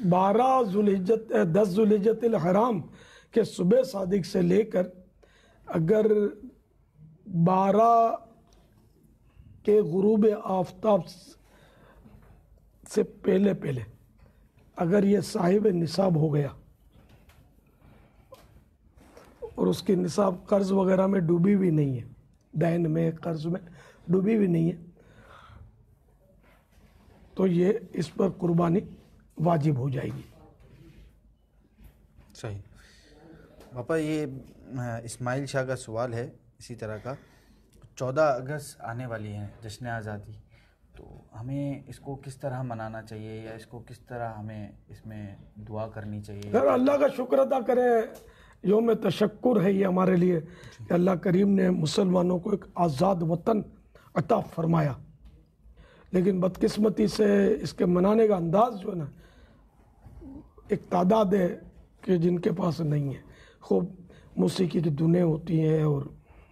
10 ذوالحجۃ الحرام کے صبح صادق سے لے کر اگر 12 کے غروب آفتاب سے پہلے اگر یہ صاحب نصاب ہو گیا اور اس کی نصاب قرض وغیرہ میں ڈوبی بھی نہیں ہے، دین میں قرض میں ڈوبی بھی نہیں ہے، تو یہ اس پر قربانی واجب ہو جائے گی۔ صحیح۔ باپا یہ اسماعیل شاہ کا سوال ہے اسی طرح کا، 14 اگست آنے والی ہے جشن آزادی، تو ہمیں اس کو کس طرح منانا چاہیے یا اس کو کس طرح ہمیں اس میں دعا کرنی چاہیے؟ سر اللہ کا شکر ادا کرے، یوم تشکر ہے یہ ہمارے لیے کہ اللہ کریم نے مسلمانوں کو ایک آزاد وطن عطا فرمایا، لیکن بدقسمتی سے اس کے منانے کا انداز جو ہے نا، ایک تعداد ہے کہ جن کے پاس نہیں ہے، خوب موسیقی کی دھنیں ہوتی ہیں اور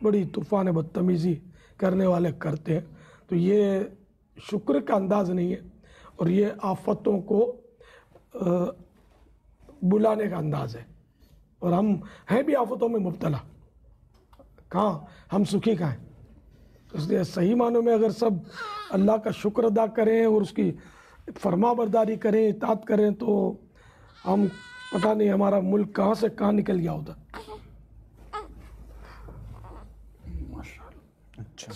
بڑی طوفان بدتمیزی کرنے والے کرتے ہیں، تو یہ شکر کا انداز نہیں ہے اور یہ آفتوں کو بلانے کا انداز ہے، اور ہم ہیں بھی آفتوں میں مبتلا، کہاں ہم سکھی کہاں ہیں؟ اس لیے صحیح معنوں میں اگر سب اللہ کا شکر ادا کریں اور اس کی فرما برداری کریں، اطاعت کریں، تو ہم پتہ نہیں ہمارا ملک کہاں سے کہاں نکل گیا ہوتا۔ اچھا،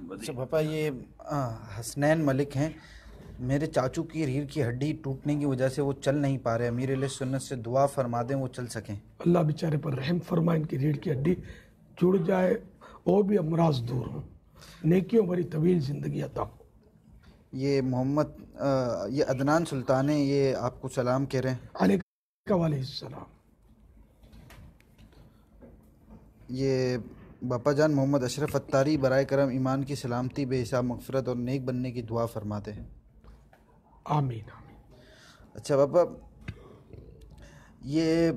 اچھا پاپا یہ حسنین ملک ہیں، میرے چاچو کی ریڑھ کی ہڈی ٹوٹنے کی وجہ سے وہ چل نہیں پا رہے، امیر علیہ سنت سے دعا فرما دیں وہ چل سکیں۔ اللہ بیچارے پر رحم فرمائے، ان کی ریڑھ کی ہڈی جڑ جائے اور بھی امراض دور ہوں، نیکیوں بھری طویل زندگی عطا ہو۔ یہ محمد یہ عدنان سلطان ہیں، یہ آپ کو سلام کہہ رہے ہیں۔ علیہ السلام۔ یہ باپا جان محمد اشرف اتاری، برائے کرم ایمان کی سلامتی، بے حساب مغفرت اور نیک بننے کی دعا فرماتے ہیں۔ آمین آمین۔ اچھا باپا یہ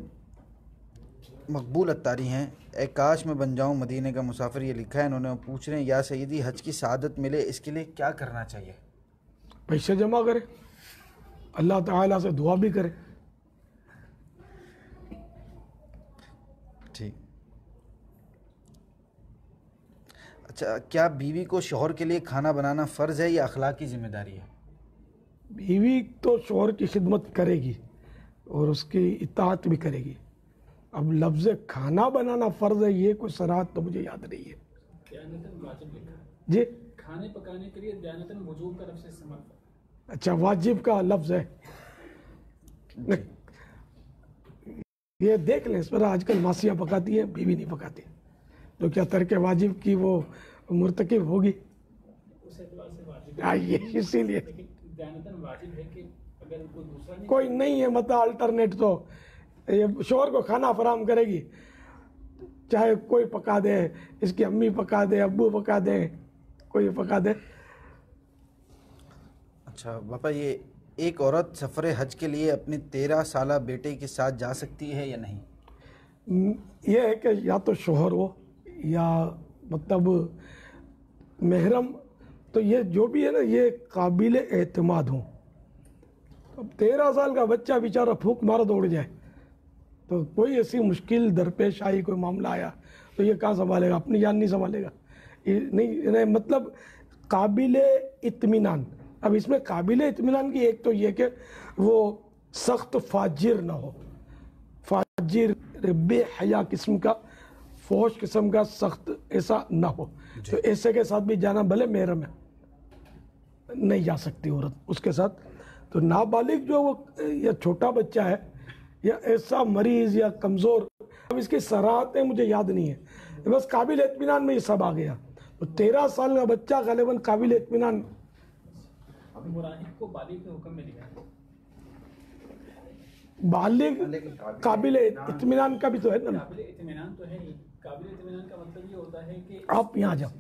مقبول اتاری ہیں، اے کاش میں بن جاؤں مدینے کا مسافر، یہ لکھا ہے انہوں نے، پوچھ رہے ہیں یا سیدی حج کی سعادت ملے اس کے لیے کیا کرنا چاہیے؟ پیسے جمع کرے، اللہ تعالیٰ سے دعا بھی کرے۔ ٹھیک۔ اچھا کیا بیوی کو شوہر کے لیے کھانا بنانا فرض ہے یا اخلاقی ذمہ داری ہے؟ بیوی تو شوہر کی خدمت کرے گی اور اس کی اطاعت بھی کرے گی، اب لفظ کھانا بنانا فرض ہے یہ کوئی صراحت تو مجھے یاد نہیں ہے جی۔ کھانے پکانے کے لیے دیانتاً وجوب کا لفظ استعمال کریں۔ اچھا واجب کا لفظ ہے، یہ دیکھ لیں، اس پر آج کل ماسیاں پکاتی ہیں، بیوی نہیں پکاتی، تو کیا ترک واجب کی وہ مرتکب ہوگی؟ اس اعتبار سے واجب آئیے اسی لیے لیکن دیانتاً واجب ہے کہ اگر کوئی دوسرا نہیں کوئی نہیں ہے مطلب الٹرنیٹ، تو یہ شوہر کو کھانا فراہم کرے گی، چاہے کوئی پکا دے، اس کی امی پکا دے، ابو پکا دے، کوئی پکا دے۔ اچھا باپا یہ ایک عورت سفر حج کے لیے اپنے 13 سالہ بیٹے کے ساتھ جا سکتی ہے یا نہیں؟ یہ ہے کہ یا تو شوہر ہو یا مطلب محرم، تو یہ جو بھی ہے نا یہ قابل اعتماد ہوں۔ اب 13 سال کا بچہ بیچارہ پھونک مارا دوڑ جائے، تو کوئی ایسی مشکل درپیش آئی، کوئی معاملہ آیا تو یہ کہاں سنبھالے گا؟ اپنی جان نہیں سنبھالے گا، یہ نہیں مطلب قابل اطمینان۔ اب اس میں قابل اطمینان کی ایک تو یہ کہ وہ سخت فاجر نہ ہو، فاجر بے حیا قسم کا، فوش قسم کا سخت ایسا نہ ہو، تو ایسے کے ساتھ بھی جانا بھلے محرم ہے نہیں جا سکتی عورت اس کے ساتھ۔ تو نابالغ جو وہ یا چھوٹا بچہ ہے یا ایسا مریض یا کمزور، اب اس کی صراحتیں مجھے یاد نہیں ہے، بس قابل اطمینان میں یہ سب آ گیا۔ تو 13 سال کا بچہ غالباً قابل اطمینان، مراہب کو بالغ کے حکم میں لیا ہے۔ بالغ قابل اطمینان کا بھی تو ہے نا۔ قابل اطمینان تو ہے ہی، قابل اطمینان کا مطلب یہ ہوتا ہے کہ آپ یہاں جاؤ،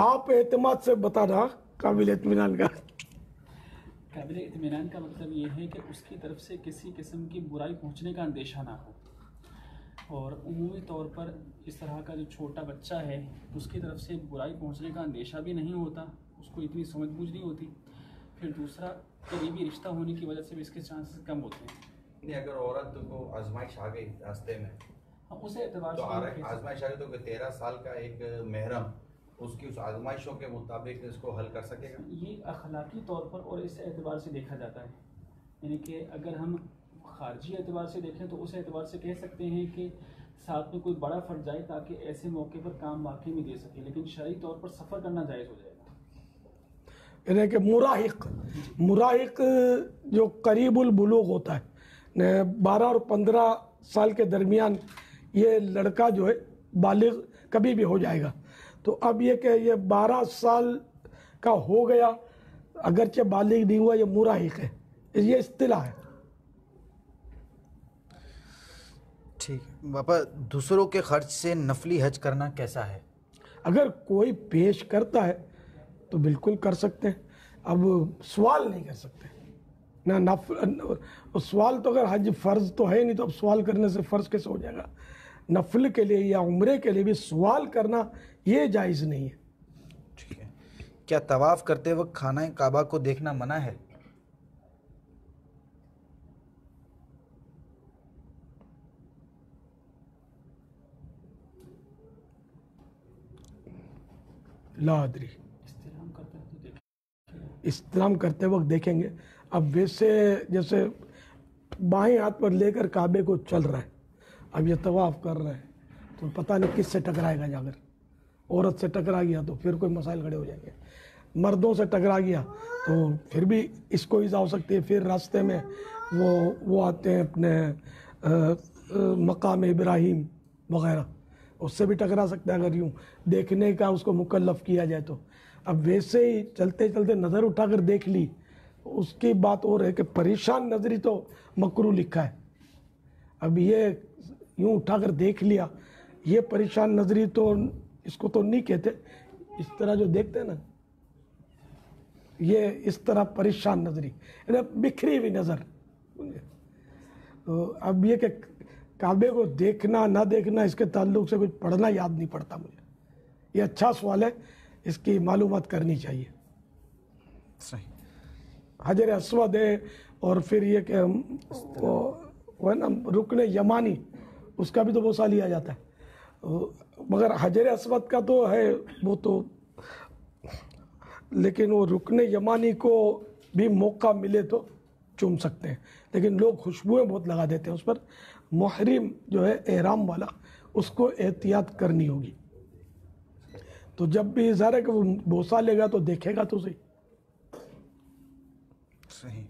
آپ اعتماد سے بتا رہا قابل اطمینان کا قابل اطمینان کا مطلب یہ ہے کہ اس کی طرف سے کسی قسم کی برائی پہنچنے کا اندیشہ نہ ہو، اور عمومی طور پر اس طرح کا جو چھوٹا بچہ ہے اس کی طرف سے برائی پہنچنے کا اندیشہ بھی نہیں ہوتا، اس کو اتنی سمجھ بوجھ نہیں ہوتی. پھر دوسرا، قریبی رشتہ ہونے کی وجہ سے بھی اس کے چانسز کم ہوتے ہیں. نہیں، اگر عورت کو آزمائش آ گئی راستے میں اس اعتبار تو سے آزمائش آ گئی تو 13 سال کا ایک محرم اس کی اس آزمائشوں کے مطابق اس کو حل کر سکے گا. یہ اخلاقی طور پر اور اس اعتبار سے دیکھا جاتا ہے، یعنی کہ اگر ہم خارجی اعتبار سے دیکھیں تو اس اعتبار سے کہہ سکتے ہیں کہ ساتھ میں کوئی بڑا فرد جائے تاکہ ایسے موقع پر کام واقعی میں دے سکے، لیکن شرعی طور پر سفر کرنا جائز ہو جائے گا. یعنی کہ مراہق جو قریب البلوغ ہوتا ہے 12 اور 15 سال کے درمیان یہ لڑکا جو ہے بالغ کبھی بھی ہو جائے گا. تو اب یہ کہ یہ 12 سال کا ہو گیا اگرچہ بالغ نہیں ہوا، یہ مراہق ہے، یہ اصطلاح ہے. ٹھیک ہے باپا، دوسروں کے خرچ سے نفلی حج کرنا کیسا ہے؟ اگر کوئی پیش کرتا ہے تو بالکل کر سکتے ہیں. اب سوال نہیں کر سکتے نہ سوال تو اگر حج فرض تو ہے نہیں تو اب سوال کرنے سے فرض کیسے ہو جائے گا؟ نفل کے لیے یا عمرے کے لیے بھی سوال کرنا یہ جائز نہیں ہے. ٹھیک ہے. کیا طواف کرتے وقت خانہ کعبہ کو دیکھنا منع ہے؟ لا ادری، استلام کرتے ہیں تو دیکھیں. استلام کرتے وقت دیکھیں گے. اب ویسے جیسے بائیں ہاتھ پر لے کر کعبے کو چل رہا ہے، اب یہ طواف کر رہا ہے تو پتہ نہیں کس سے ٹکرائے گا. جا کر عورت سے ٹکرا گیا تو پھر کوئی مسائل کھڑے ہو جائیں گے، مردوں سے ٹکرا گیا تو پھر بھی اس کو ایزا ہو سکتی ہے. پھر راستے میں وہ آتے ہیں اپنے مقام ابراہیم وغیرہ، اس سے بھی ٹکرا سکتا ہے اگر یوں دیکھنے کا اس کو مکلف کیا جائے تو. اب ویسے ہی چلتے چلتے نظر اٹھا کر دیکھ لی اس کی بات اور ہے کہ پریشان نظری تو مکروہ لکھا ہے. اب یہ یوں اٹھا کر دیکھ لیا، یہ پریشان نظری تو اس کو تو نہیں کہتے. اس طرح جو دیکھتے ہیں نا، یہ اس طرح پریشان نظری یعنی بکھری ہوئی نظر. تو اب یہ کہ کعبے کو دیکھنا نہ دیکھنا اس کے تعلق سے کچھ پڑھنا یاد نہیں پڑتا مجھے. یہ اچھا سوال ہے، اس کی معلومات کرنی چاہیے. صحیح. حجر اسود ہے اور پھر یہ کہ وہ ہے نا رکن یمانی، اس کا بھی تو بوسہ لیا جاتا ہے، مگر حجر اسود کا تو ہے وہ تو، لیکن وہ رکن یمانی کو بھی موقع ملے تو چوم سکتے ہیں. لیکن لوگ خوشبوئیں بہت لگا دیتے ہیں اس پر. محرم جو ہے احرام والا اس کو احتیاط کرنی ہوگی. تو جب بھی ظاہر ہے کہ وہ بوسہ لے گا تو دیکھے گا تو صحیح. صحیح.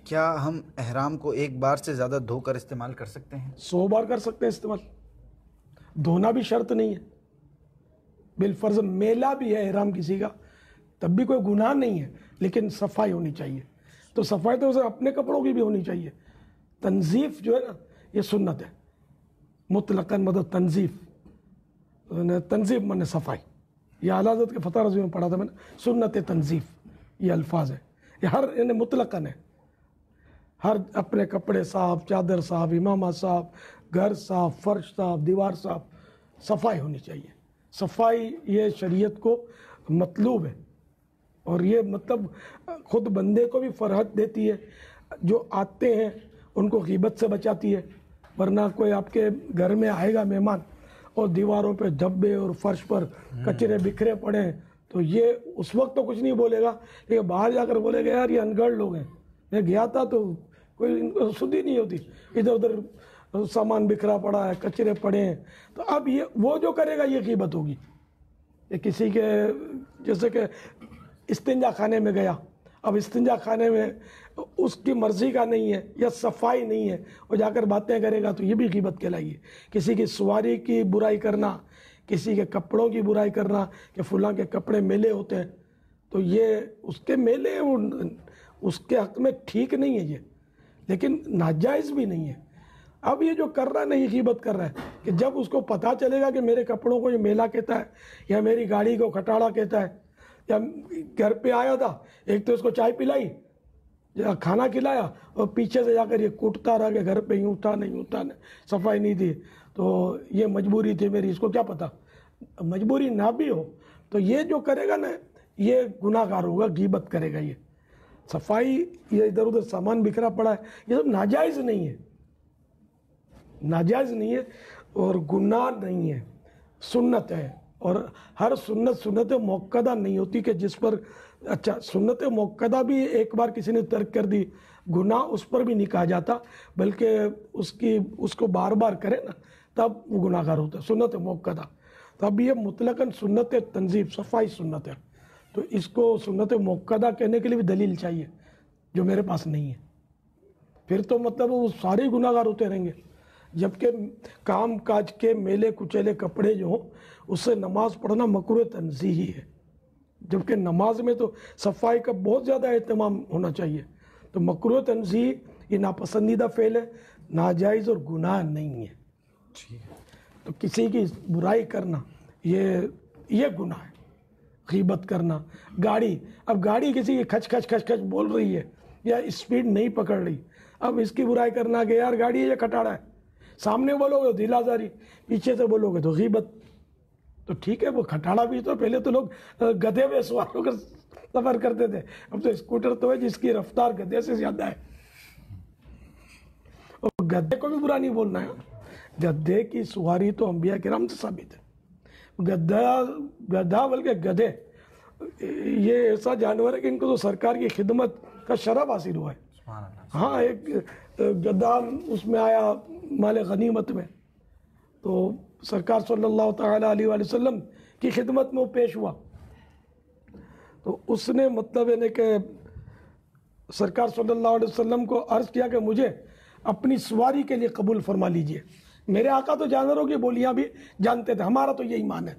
کیا ہم احرام کو ایک بار سے زیادہ دھو کر استعمال کر سکتے ہیں؟ 100 بار کر سکتے ہیں استعمال. دھونا بھی شرط نہیں ہے. بالفرض میلا بھی ہے احرام کسی کا تب بھی کوئی گناہ نہیں ہے، لیکن صفائی ہونی چاہیے. تو صفائی تو اسے اپنے کپڑوں کی بھی ہونی چاہیے. تنظیف جو ہے نا یہ سنت ہے مطلقاً، مطلب تنظیف من صفائی. یہ اعلیٰ حضرت کے فتح رضوی میں پڑھا تھا میں نے، سنت تنظیف یہ الفاظ ہے. یہ ہر یعنی مطلقاً ہے، ہر اپنے کپڑے صاف، چادر صاف، امامہ صاف، گھر صاف، فرش صاف، دیوار صاف. صفائی ہونی چاہیے. صفائی یہ شریعت کو مطلوب ہے، اور یہ مطلب خود بندے کو بھی فرحت دیتی ہے. جو آتے ہیں ان کو غیبت سے بچاتی ہے، ورنہ کوئی آپ کے گھر میں آئے گا مہمان اور دیواروں پہ دھبے اور فرش پر کچرے بکھرے پڑے ہیں تو یہ اس وقت تو کچھ نہیں بولے گا، لیکن باہر جا کر بولے گا یار یہ ان گڑھ لوگ ہیں. میں گیا تھا تو کوئی ان کو سدھی نہیں ہوتی، ادھر ادھر سامان بکھرا پڑا ہے، کچرے پڑے ہیں. تو اب یہ وہ جو کرے گا یہ غیبت ہوگی. یہ کسی کے جیسے کہ استنجا خانے میں گیا، اب استنجا خانے میں اس کی مرضی کا نہیں ہے یا صفائی نہیں ہے، وہ جا کر باتیں کرے گا تو یہ بھی غیبت کہلائے گی. کسی کی سواری کی برائی کرنا، کسی کے کپڑوں کی برائی کرنا کہ فلاں کے کپڑے میلے ہوتے ہیں تو یہ اس کے میلے اس کے حق میں ٹھیک نہیں ہے یہ، لیکن ناجائز بھی نہیں ہے. اب یہ جو کر رہا ہے نا یہ غیبت کر رہا ہے کہ جب اس کو پتہ چلے گا کہ میرے کپڑوں کو یہ میلا کہتا ہے یا میری گاڑی کو کھٹاڑا کہتا ہے یا گھر پہ آیا تھا، ایک تو اس کو چائے پلائی یا کھانا کھلایا اور پیچھے سے جا کر یہ کوٹتا رہا کہ گھر پہ یوں تھا نہیں یوں تھا، صفائی نہیں تھی، تو یہ مجبوری تھی میری، اس کو کیا پتہ. مجبوری نہ بھی ہو تو یہ جو کرے گا نا یہ گناہ گار ہوگا، غیبت کرے گا. یہ صفائی، یہ ادھر ادھر سامان بکھرا پڑا ہے، یہ سب ناجائز نہیں ہے، ناجائز نہیں ہے اور گناہ نہیں ہے، سنت ہے. اور ہر سنت موقدہ نہیں ہوتی کہ جس پر، اچھا سنت موقدہ بھی ایک بار کسی نے ترک کر دی، گناہ اس پر بھی نہیں کہا جاتا، بلکہ اس کو بار بار کرے نا تب وہ گناہ گار ہوتا ہے. سنت موقدہ تو اب یہ مطلقاً سنت تنظیب صفائی سنت ہے، تو اس کو سنت موقدہ کہنے کے لیے بھی دلیل چاہیے جو میرے پاس نہیں ہے. پھر تو مطلب وہ سارے گناہ گار ہوتے رہیں گے. جبکہ کام کاج کے میلے کچیلے کپڑے جو ہوں اس سے نماز پڑھنا مکروہ تنزیہی ہے، جبکہ نماز میں تو صفائی کا بہت زیادہ اہتمام ہونا چاہیے. تو مکروہ تنزیہی یہ ناپسندیدہ فعل ہے، ناجائز اور گناہ نہیں ہے. تو کسی کی برائی کرنا یہ گناہ ہے. غیبت کرنا، اب گاڑی کسی کی کھچ کھچ بول رہی ہے یا اسپیڈ نہیں پکڑ رہی، اب اس کی برائی کرنا کہ یار گاڑی یہ کھٹاڑا ہے، سامنے بولو گے تو دل آزاری، پیچھے سے بولو گے تو غیبت. تو ٹھیک ہے وہ کھٹاڑا بھی تو پہلے تو لوگ گدھے پہ سوار ہو کر سفر کرتے تھے، اب تو اسکوٹر تو ہے جس کی رفتار گدھے سے زیادہ ہے. اور گدھے کو بھی برا نہیں بولنا ہے، گدھے کی سواری تو انبیاء کرام سے ثابت ہے. گدھا بلکہ گدھے یہ ایسا جانور ہے کہ ان کو تو سرکار کی خدمت کا شرف حاصل ہوا ہے. ہاں ایک گدھا اس میں آیا مال غنیمت میں، تو سرکار صلی اللہ تعالیٰ علیہ وآلہ وسلم کی خدمت میں وہ پیش ہوا، تو اس نے مطلب ہے کہ سرکار صلی اللہ علیہ وسلم کو عرض کیا کہ مجھے اپنی سواری کے لیے قبول فرما لیجئے. میرے آقا تو جانوروں کی بولیاں بھی جانتے تھے، ہمارا تو یہ ایمان ہے،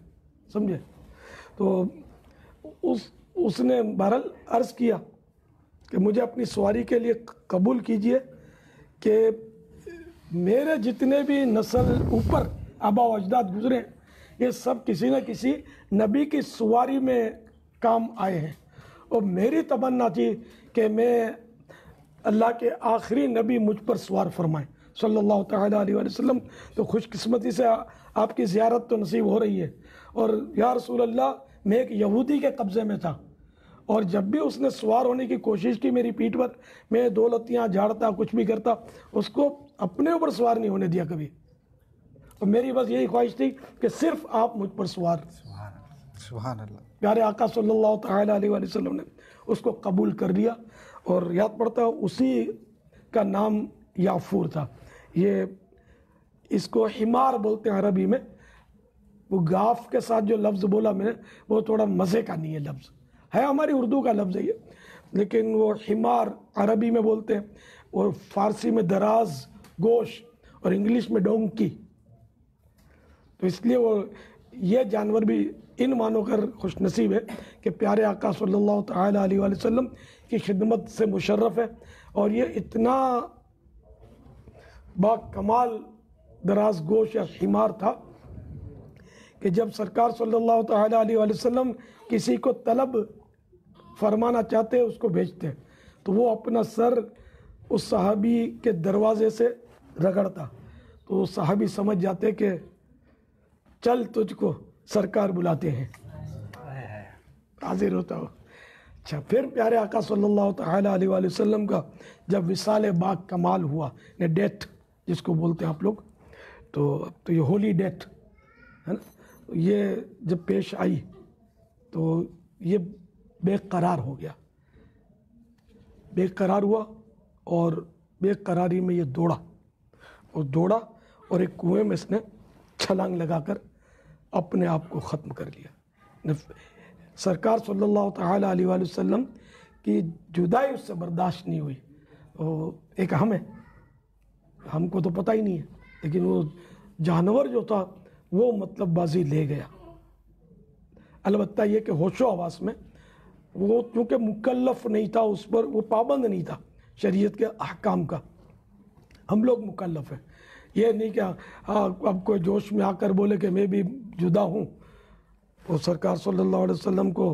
سمجھے. تو اس نے بہرحال عرض کیا کہ مجھے اپنی سواری کے لیے قبول کیجئے کہ میرے جتنے بھی نسل اوپر آبا و اجداد گزرے یہ سب کسی نہ کسی نبی کی سواری میں کام آئے ہیں، اور میری تمنا تھی کہ میں اللہ کے آخری نبی مجھ پر سوار فرمائیں صلی اللہ تعالیٰ علیہ وآلہ وسلم. تو خوش قسمتی سے آپ کی زیارت تو نصیب ہو رہی ہے. اور یا رسول اللہ میں ایک یہودی کے قبضے میں تھا، اور جب بھی اس نے سوار ہونے کی کوشش کی میری پیٹھ پر، میں دولتیاں جھاڑتا کچھ بھی کرتا، اس کو اپنے اوپر سوار نہیں ہونے دیا کبھی. اور میری بس یہی خواہش تھی کہ صرف آپ مجھ پر سوار. سبحان اللہ. پیارے آقا صلی اللہ تعالیٰ علیہ وآلہ وسلم نے اس کو قبول کر لیا، اور یاد پڑتا ہے اسی کا نام یافور تھا. یہ اس کو حمار بولتے ہیں عربی میں. وہ گاف کے ساتھ جو لفظ بولا میں نے وہ تھوڑا مزے کا نہیں ہے، لفظ ہے ہماری اردو کا لفظ ہے یہ، لیکن وہ حمار عربی میں بولتے ہیں، اور فارسی میں دراز گوش، اور انگلش میں ڈونکی. تو اس لیے وہ یہ جانور بھی ان معنوں کر خوش نصیب ہے کہ پیارے آقا صلی اللہ تعالیٰ علیہ وآلہ وسلم کی خدمت سے مشرف ہے. اور یہ اتنا با کمال دراز گوش یا حمار تھا کہ جب سرکار صلی اللہ تعالیٰ علیہ وآلہ وسلم کسی کو طلب فرمانا چاہتے اس کو بھیجتے تو وہ اپنا سر اس صحابی کے دروازے سے رگڑتا، تو وہ صحابی سمجھ جاتے کہ چل تجھ کو سرکار بلاتے ہیں، حاضر ہوتا ہو. اچھا پھر پیارے آقا صلی اللہ تعالیٰ علیہ وآلہ وسلم کا جب وصال با کمال ہوا، ڈیتھ جس کو بولتے ہیں آپ لوگ، تو یہ ہولی ڈیتھ ہے نا، یہ جب پیش آئی تو یہ بے قرار ہو گیا، بے قرار ہوا، اور بے قراری میں یہ دوڑا اور ایک کنویں میں اس نے چھلانگ لگا کر اپنے آپ کو ختم کر لیا. سرکار صلی اللہ تعالیٰ علیہ وآلہ وسلم کی جدائی اس سے برداشت نہیں ہوئی. ایک ہم کو تو پتہ ہی نہیں ہے، لیکن وہ جانور جو تھا وہ مطلب بازی لے گیا. البتہ یہ کہ ہوش و حواس میں وہ کیونکہ مکلف نہیں تھا، اس پر وہ پابند نہیں تھا شریعت کے احکام کا. ہم لوگ مکلف ہیں، یہ نہیں کہ اب کوئی جوش میں آ کر بولے کہ میں بھی جدا ہوں. وہ سرکار صلی اللہ علیہ وسلم کو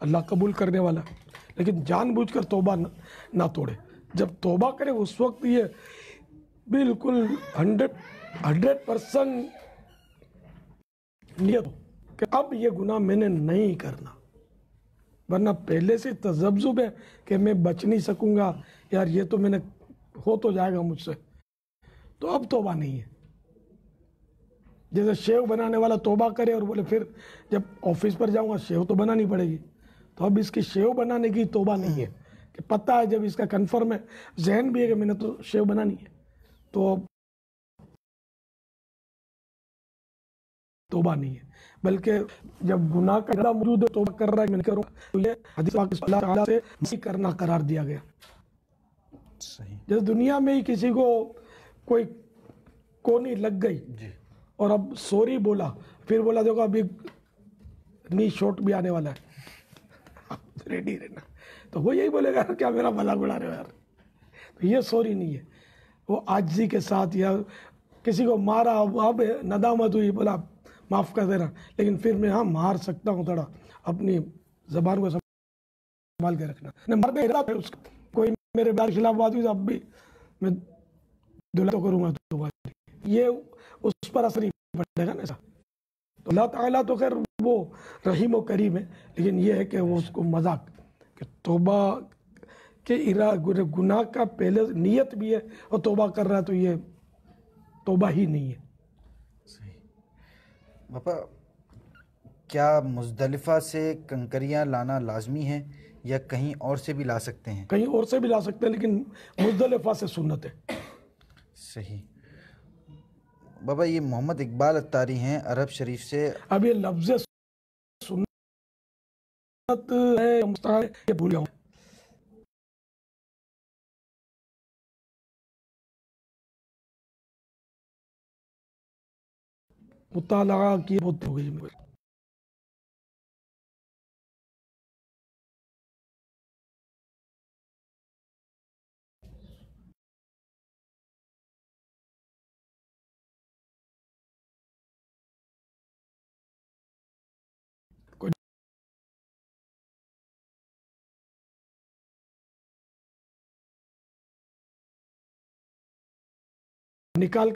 اللہ قبول کرنے والا ہے، لیکن جان بوجھ کر توبہ نہ توڑے. جب توبہ کرے اس وقت یہ بالکل 100% نیت ہو کہ اب یہ گناہ میں نے نہیں کرنا، ورنہ پہلے سے تذبذب ہے کہ میں بچ نہیں سکوں گا، یار یہ تو میں نے ہو تو جائے گا مجھ سے، تو اب توبہ نہیں ہے. جیسے شیو بنانے والا توبہ کرے اور بولے پھر جب آفس پر جاؤں گا شیو تو بنانی پڑے گی، تو اب اس کی شیو بنانے کی توبہ نہیں ہے کہ پتہ ہے جب اس کا کنفرم ہے، ذہن بھی ہے کہ میں نے تو شیو بنانی ہے، تو توبہ نہیں ہے. بلکہ جب گناہ کا ارادہ موجود ہے توبہ کر رہا ہے میں نہیں کروں گا، تو یہ حدیث پاک میں اللہ تعالیٰ سے نہیں کرنا قرار دیا گیا. صحیح. جیسے دنیا میں ہی کسی کو کوئی کونی لگ گئی جی. اور اب سوری بولا، پھر بولا دیکھو ابھی نی شوٹ بھی آنے والا ہے، ریڈی رہنا، تو وہ یہی بولے گا کیا میرا مذاق اڑا رہے ہو یار. تو یہ سوری نہیں ہے، وہ عاجزی کے ساتھ، یا کسی کو مارا اب ندامت ہوئی بولا معاف کر دینا، لیکن پھر میں ہاں مار سکتا ہوں تھوڑا، اپنی زبان کو سنبھال کے رکھنا. مرنے ارادہ ہے اس کا، کوئی میرے بار خلاف بات ہوئی تو اب بھی میں دلہ تو کروں گا تمہاری، یہ اس پر اثر نہیں پڑے گا نا ایسا. تو اللہ تعالیٰ تو خیر وہ رحیم و کریم ہے، لیکن یہ ہے کہ وہ اس کو مذاق کہ توبہ کے گناہ کا پہلے نیت بھی ہے اور توبہ کر رہا ہے، تو یہ توبہ ہی نہیں ہے. باپا کیا مزدلفہ سے کنکریاں لانا لازمی ہے یا کہیں اور سے بھی لا سکتے ہیں؟ کہیں اور سے بھی لا سکتے ہیں، لیکن مزدلفہ سے سنت ہے. صحیح. بابا یہ محمد اقبال اتاری ہیں عرب شریف سے. اب یہ لفظ سنت ہے مستعار ہے، یہ بھول گیا ہوں. مطالعہ کی بہت ہو گئی مجھے. نکال